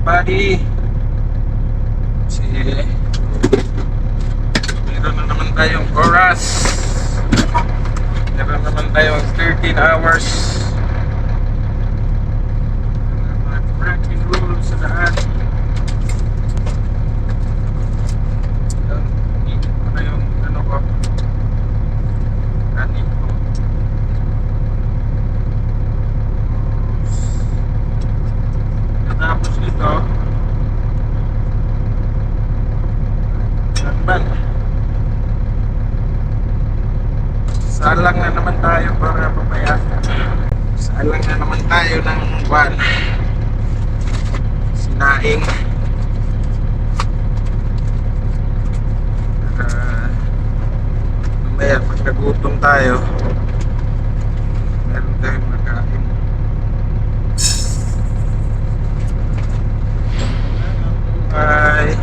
buddy? Kasi meron na naman tayong oras. Meron naman tayong 13 hours. Mga braking rules sa daan. Init ko na yung ano ko. Kanin ko. Tapos nito Lakban. Salang na naman tayo para papaya. Salang na naman tayo ng buwan. Sinaing. Mamaya pag nagutom tayo, meron tayong makain. Bye.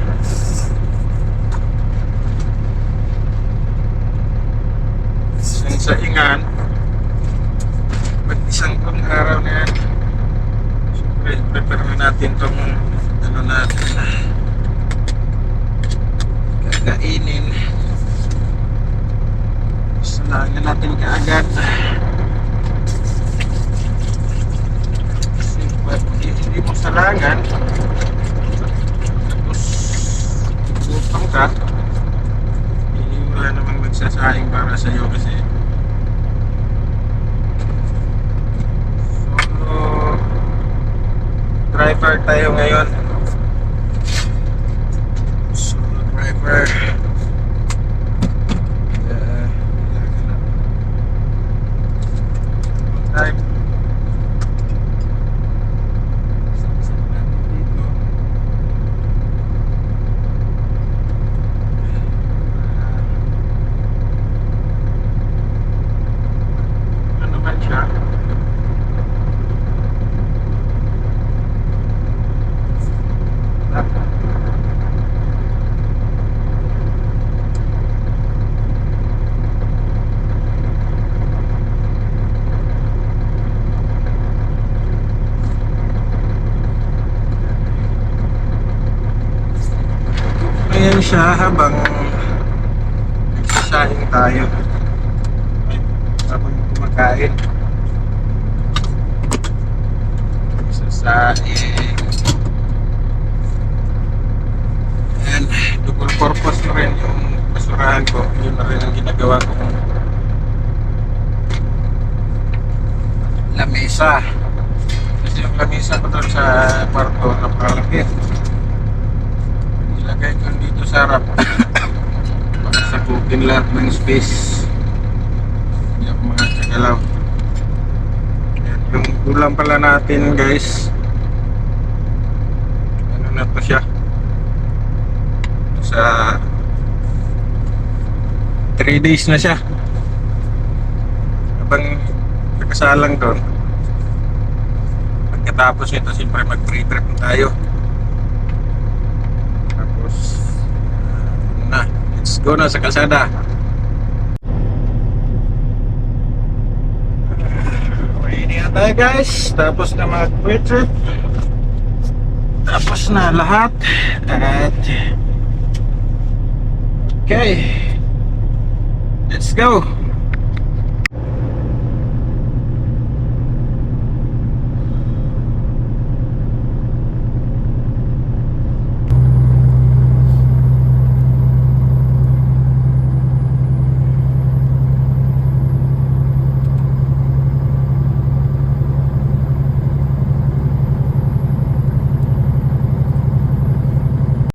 Sa ingan, mag-isang pang araw na yan. Siyempre, prepare na natin itong ano natin, kakainin. Salangan natin kaagad. Kasi pag hindi mo salangan, tapos gutom ka, wala namang magsasaing para sa'yo kasi solo driver tayo ngayon. Solo driver. Time. Ayan siya habang nagsasaing tayo, habang kumakain. Nagsasaing. Ayan, double purpose na rin yung basurahan ko. Yun na rin ang ginagawa ko. Lamesa. Kasi yung lamesa ko doon sa kwarto napakalaki. Ilagay ko dito sa harap para sakutin lahat ng space. Hindi ako makakagalaw. Yung ulam pala natin guys, ano na to siya, sa 3 days na siya. Habang nakasalang doon, pagkatapos nito siyempre mag pre-trip tayo. Let's go na sa kalsada. Ready na tayo guys. Tapos na mag-trip. Tapos na lahat. At okay, let's go.